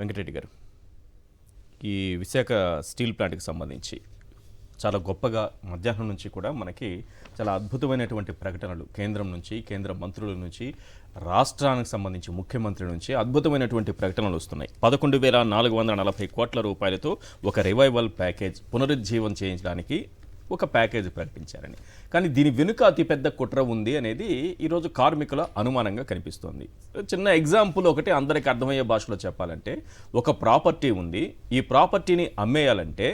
వెంకటరెడ్డి గారు, ఈ విశాఖ స్టీల్ ప్లాంట్కి సంబంధించి చాలా గొప్పగా మధ్యాహ్నం నుంచి కూడా మనకి చాలా అద్భుతమైనటువంటి ప్రకటనలు కేంద్రం నుంచి, కేంద్ర మంత్రుల నుంచి, రాష్ట్రానికి సంబంధించి ముఖ్యమంత్రి నుంచి అద్భుతమైనటువంటి ప్రకటనలు వస్తున్నాయి. 11,440 కోట్ల రూపాయలతో ఒక రివైవల్ ప్యాకేజ్ పునరుజ్జీవం చేయించడానికి ఒక ప్యాకేజ్ ప్రకటించారని. కానీ దీని వెనుక అతిపెద్ద కుట్ర ఉంది అనేది ఈరోజు కార్మికుల అనుమానంగా కనిపిస్తోంది. చిన్న ఎగ్జాంపుల్ ఒకటి అందరికీ అర్థమయ్యే భాషలో చెప్పాలంటే, ఒక ప్రాపర్టీ ఉంది, ఈ ప్రాపర్టీని అమ్మేయాలంటే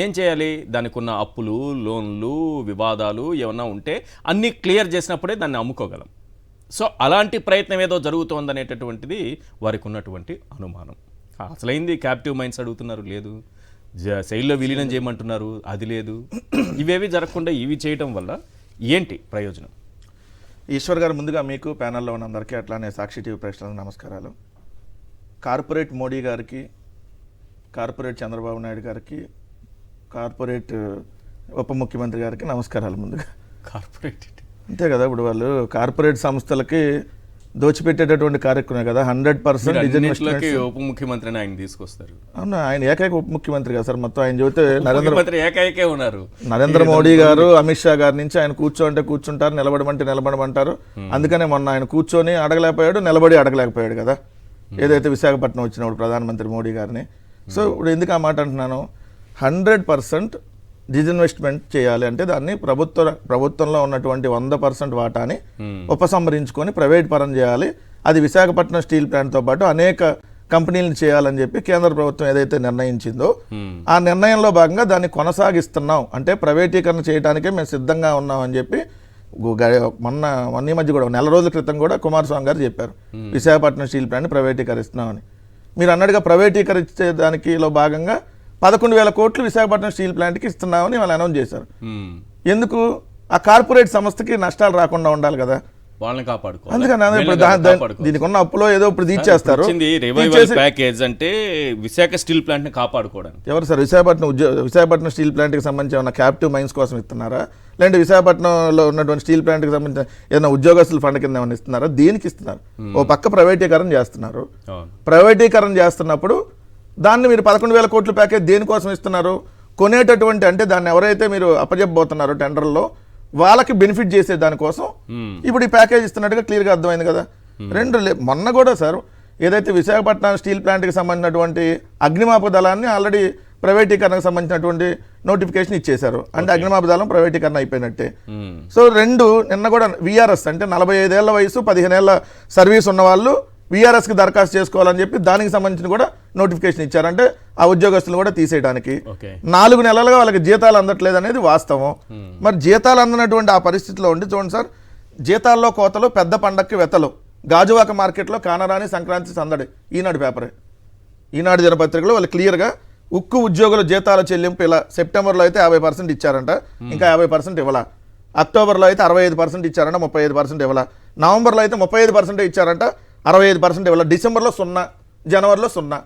ఏం చేయాలి? దానికి ఉన్న అప్పులు, లోన్లు, వివాదాలు ఏమన్నా ఉంటే అన్నీ క్లియర్ చేసినప్పుడే దాన్ని అమ్ముకోగలం. సో అలాంటి ప్రయత్నం ఏదో జరుగుతోందనేటటువంటిది వారికి ఉన్నటువంటి అనుమానం. అసలైంది క్యాప్టివ్ మైన్స్ అడుగుతున్నారు, లేదు. శైలిలో విలీనం చేయమంటున్నారు, అది లేదు. ఇవేవి జరగకుండా ఇవి చేయటం వల్ల ఏంటి ప్రయోజనం? ఈశ్వర్ గారు, ముందుగా మీకు ప్యానెల్లో ఉన్న అందరికీ, అట్లానే సాక్షి టీవీ ప్రేక్షకులకు నమస్కారాలు. కార్పొరేట్ మోడీ గారికి, కార్పొరేట్ చంద్రబాబు నాయుడు గారికి, కార్పొరేట్ ఉప ముఖ్యమంత్రి గారికి నమస్కారాలు. ముందుగా కార్పొరేట్ అంతే కదా, ఇప్పుడు వాళ్ళు కార్పొరేట్ సంస్థలకి దోచిపెట్టేటటువంటి కార్యక్రమం కదా. 100% ఉప ముఖ్యమంత్రిని ఆయన తీసుకొస్తారు. అవునా? ఆయన ఏకైక ఉప ముఖ్యమంత్రి కదా సార్. మొత్తం ఆయన చూస్తే ఏకైకే ఉన్నారు. నరేంద్ర మోడీ గారు, అమిత్ షా గారి నుంచి ఆయన కూర్చోంటే కూర్చుంటారు, నిలబడమంటే నిలబడమంటారు. అందుకనే మొన్న ఆయన కూర్చొని అడగలేకపోయాడు, నిలబడి అడగలేకపోయాడు కదా, ఏదైతే విశాఖపట్నం వచ్చినప్పుడు ప్రధానమంత్రి మోడీ గారిని. సో ఇప్పుడు ఎందుకు ఆ మాట అంటున్నాను, 100% డిజిన్వెస్ట్మెంట్ చేయాలి అంటే దాన్ని ప్రభుత్వంలో ఉన్నటువంటి 100% వాటాని ఉపసంహరించుకొని ప్రైవేట్ పరం చేయాలి. అది విశాఖపట్నం స్టీల్ ప్లాంట్తో పాటు అనేక కంపెనీలను చేయాలని చెప్పి కేంద్ర ప్రభుత్వం ఏదైతే నిర్ణయించిందో ఆ నిర్ణయంలో భాగంగా దాన్ని కొనసాగిస్తున్నాం. అంటే ప్రైవేటీకరణ చేయడానికే మేము సిద్ధంగా ఉన్నాం అని చెప్పి మొన్న మధ్య కూడా నెల రోజుల క్రితం కూడా కుమారస్వామి గారు చెప్పారు, విశాఖపట్నం స్టీల్ ప్లాంట్ని ప్రైవేటీకరిస్తున్నామని. మీరు అన్నట్టుగా ప్రైవేటీకరించే దానిలో భాగంగా 11,000 కోట్లు విశాఖపట్నం స్టీల్ ప్లాంట్కి ఇస్తున్నామని వాళ్ళు అనౌన్స్ చేశారు. ఎందుకు? ఆ కార్పొరేట్ సంస్థకి నష్టాలు రాకుండా ఉండాలి కదా, వాళ్ళని కాపాడుకోవాలి. అందుకని దీనికి ఉన్న అప్పులో ఏదో ఇప్పుడు తీర్చేస్తారు. ప్యాకేజ్ అంటే విశాఖ స్టీల్ ప్లాంట్ ని కాపాడుకోవడానికి. ఎవరు సార్? విశాఖపట్నం స్టీల్ ప్లాంట్ కి సంబంధించి ఉన్న క్యాప్టివ్ మైన్స్ కోసం ఇస్తున్నారా, లేదంటే విశాఖపట్నంలో ఉన్నటువంటి స్టీల్ ప్లాంట్ కి సంబంధించిన ఏదైనా ఉద్యోగస్తుల ఫండ్ కింద ఏమైనా ఇస్తున్నారా? దేనికి ఇస్తున్నారు? ఓ పక్క ప్రైవేటీకరణ చేస్తున్నారు. ప్రైవేటీకరణ చేస్తున్నప్పుడు దాన్ని మీరు 11,000 కోట్ల ప్యాకేజ్ దేనికోసం ఇస్తున్నారు? కొనేటటువంటి, అంటే దాన్ని ఎవరైతే మీరు అప్పజెప్పబోతున్నారో టెండర్లో వాళ్ళకి బెనిఫిట్ చేసే దానికోసం ఇప్పుడు ఈ ప్యాకేజ్ ఇస్తున్నట్టుగా క్లియర్గా అర్థమైంది కదా. మొన్న కూడా సార్ ఏదైతే విశాఖపట్నం స్టీల్ ప్లాంట్కి సంబంధించినటువంటి అగ్నిమాపక దళాన్ని ఆల్రెడీ ప్రైవేటీకరణకు సంబంధించినటువంటి నోటిఫికేషన్ ఇచ్చేశారు. అంటే అగ్నిమాపక దళం ప్రైవేటీకరణ అయిపోయినట్టే. సో నిన్న కూడా విఆర్ఎస్ అంటే 45 ఏళ్ల వయసు 15 ఏళ్ల సర్వీస్ ఉన్న వాళ్ళు విఆర్ఎస్కి దరఖాస్తు చేసుకోవాలని చెప్పి దానికి సంబంధించిన కూడా నోటిఫికేషన్ ఇచ్చారంటే ఆ ఉద్యోగస్తులు కూడా తీసేయడానికి. 4 నెలలుగా వాళ్ళకి జీతాలు అందట్లేదు అనేది వాస్తవం. మరి జీతాలు అందనటువంటి ఆ పరిస్థితిలో ఉండి చూడండి సార్, జీతాల్లో కోతలు, పెద్ద పండక్కి వెతలు, గాజువాక మార్కెట్లో కానరాని సంక్రాంతి సందడి. ఈనాడు పేపరే, ఈనాడు దినపత్రికలో వాళ్ళు క్లియర్గా ఉక్కు ఉద్యోగుల జీతాల చెల్లింపు ఇలా సెప్టెంబర్లో అయితే 50% ఇచ్చారంట, ఇంకా 50% ఇవ్వాల. అక్టోబర్లో అయితే 65% ఇచ్చారంట, 35% ఇవ్వాల. నవంబర్లో అయితే 35% ఇచ్చారంట, 65% ఇవ్వాలి. డిసెంబర్లో 0, జనవరిలో 0.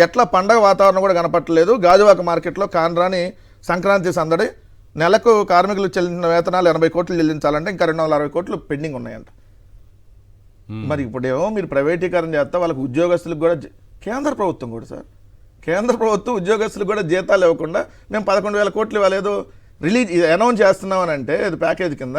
ఎట్లా పండగ వాతావరణం కూడా కనపట్టలేదు. గాజువాక మార్కెట్లో కానరాని సంక్రాంతి సందడి. నెలకు కార్మికులు చెల్లించిన వేతనాలు 80 కోట్లు చెల్లించాలంటే ఇంకా 260 కోట్లు పెండింగ్ ఉన్నాయంట. మరి ఇప్పుడేమో మీరు ప్రైవేటీకరణ చేస్తా వాళ్ళకి ఉద్యోగస్తులకు కూడా, కేంద్ర ప్రభుత్వం కూడా సార్, కేంద్ర ప్రభుత్వం ఉద్యోగస్తులకు కూడా జీతాలు ఇవ్వకుండా మేము 11,000 కోట్లు ఇవ్వలేదు అనౌన్స్ చేస్తున్నామని అంటే ఇది ప్యాకేజీ కింద.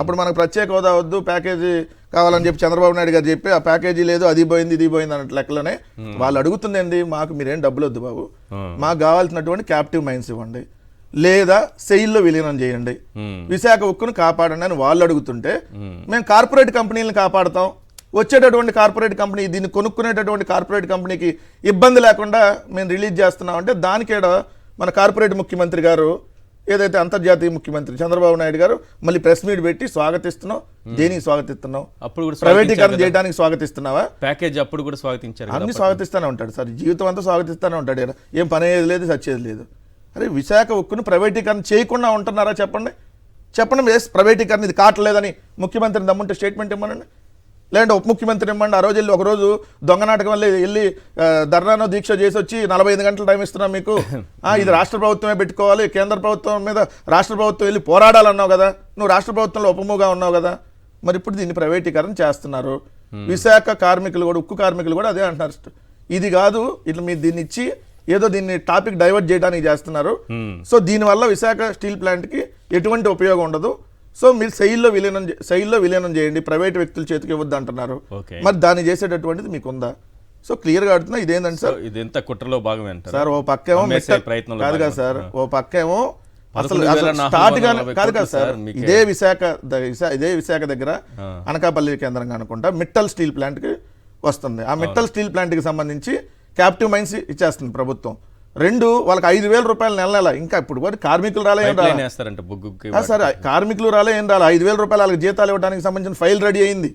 అప్పుడు మనకు ప్రత్యేక హోదా వద్దు, ప్యాకేజీ కావాలని చెప్పి చంద్రబాబు నాయుడు గారు చెప్పి ఆ ప్యాకేజీ లేదు, అది పోయింది ఇది పోయింది అన్నట్టు లెక్కలోనే వాళ్ళు అడుగుతుందండి, మాకు మీరేం డబ్బులు వద్దు బాబు, మాకు కావాల్సినటువంటి క్యాప్టివ్ మైన్స్ ఇవ్వండి, లేదా సెయిల్లో విలీనం చేయండి, విశాఖ ఉక్కును కాపాడండి అని వాళ్ళు అడుగుతుంటే మేము కార్పొరేట్ కంపెనీలను కాపాడుతాం, వచ్చేటటువంటి కార్పొరేట్ కంపెనీ దీన్ని కొనుక్కునేటటువంటి కార్పొరేట్ కంపెనీకి ఇబ్బంది లేకుండా మేము రిలీజ్ చేస్తున్నాం అంటే దానికేడ మన కార్పొరేట్ ముఖ్యమంత్రి గారు, ఏదైతే అంతర్జాతీయ ముఖ్యమంత్రి చంద్రబాబు నాయుడు గారు మళ్ళీ ప్రెస్ మీట్ పెట్టి స్వాగతిస్తున్నావు. దేనికి స్వాగతిస్తున్నావు? అప్పుడు ప్రైవేటీకరణ చేయడానికి స్వాగతిస్తున్నావా? ప్యాకేజ్ అప్పుడు కూడా స్వాగతించారు. అన్ని స్వాగతిస్తూనే ఉంటాడు సార్, జీవితం అంతా స్వాగతిస్తూనే ఉంటాడు. ఏం పని అయ్యేది లేదు, సచ్చేది లేదు. అరే విశాఖ ఉక్కును ప్రైవేటీకరణ చేయకుండా ఉంటున్నారా? చెప్పండి. ప్రైవేటీకరణ ఇది కావట్లేదని ముఖ్యమంత్రిని దమ్ముంటే స్టేట్మెంట్ ఇవ్వనండి, లేదంటే ఉప ముఖ్యమంత్రి ఇవ్వండి. ఆ రోజు వెళ్ళి ఒకరోజు దొంగనాటకం వల్ల వెళ్ళి ధర్నానో దీక్ష చేసి వచ్చి 45 గంటల టైం ఇస్తున్నాం మీకు, ఇది రాష్ట్ర ప్రభుత్వమే పెట్టుకోవాలి, కేంద్ర ప్రభుత్వం మీద రాష్ట్ర ప్రభుత్వం వెళ్ళి పోరాడాలన్నావు కదా, నువ్వు రాష్ట్ర ప్రభుత్వంలో ఉపముగా ఉన్నావు కదా, మరి ఇప్పుడు దీన్ని ప్రైవేటీకరణ చేస్తున్నారు. విశాఖ కార్మికులు కూడా, ఉక్కు కార్మికులు కూడా అదే అంటున్నారు. ఇది కాదు ఇట్లా మీరు దీన్ని ఇచ్చి ఏదో దీన్ని టాపిక్ డైవర్ట్ చేయడానికి చేస్తున్నారు. సో దీనివల్ల విశాఖ స్టీల్ ప్లాంట్కి ఎటువంటి ఉపయోగం ఉండదు. సో మీరు సెయిల్లో విలీనం చేయండి, ప్రైవేట్ వ్యక్తుల చేతికి ఇవ్వద్దు అంటున్నారు. మరి దాన్ని చేసేటటువంటిది మీకు ఉందా? సో క్లియర్గా అడుగుతున్నా, ఇదేంటంటే సార్ ఇది ఎంత కుట్రలో భాగమే అంటారు సార్. ఓ పక్కేమో ప్రయత్నంలో కాదు కదా సార్, ఓ పక్కేమో అసలు 11,440 స్టార్ట్ కాదు కదా సార్. మీకే. ఇదే విశాఖ దగ్గర అనకాపల్లి కేంద్రంగా అనుకుంటా మిట్టల్ స్టీల్ ప్లాంట్కి వస్తుంది. ఆ మిట్టల్ స్టీల్ ప్లాంట్కి సంబంధించి క్యాప్టివ్ మైన్స్ ఇచ్చేస్తుంది ప్రభుత్వం. వాళ్ళకి 5,000 రూపాయలు నెల ఇంకా ఇప్పుడు కూడా కార్మికులు రాలే ఏం రాలే వేస్తారంట బొగ్గుకి సార్, కార్మికులు రాలే ఏం రాలే. 5,000 రూపాయలు వాళ్ళకి జీతాలు ఇవ్వడానికి సంబంధించిన ఫైల్ రెడీ అయింది.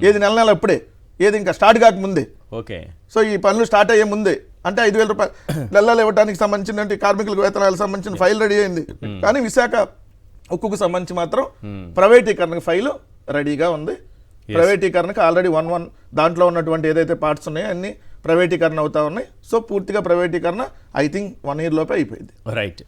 ఏది నెల అప్పుడే, ఏది ఇంకా స్టార్ట్ కాకముందే. ఓకే. సో ఈ పనులు స్టార్ట్ అయ్యే ముందే అంటే 5,000 రూపాయలు నెలలు ఇవ్వడానికి సంబంధించిన కార్మికులకు వేతనాలకు సంబంధించిన ఫైల్ రెడీ అయింది. కానీ విశాఖ ఉక్కుకు సంబంధించి మాత్రం ప్రైవేటీకరణకు ఫైలు రెడీగా ఉంది. ప్రైవేటీకరణకు ఆల్రెడీ 1 దాంట్లో ఉన్నటువంటి ఏదైతే పార్ట్స్ ఉన్నాయో అన్ని ప్రైవేటీకరణ అవుతా ఉన్నాయి. సో పూర్తిగా ప్రైవేటీకరణ ఐ థింక్ 1 year లోపే అయిపోయింది. రైట్.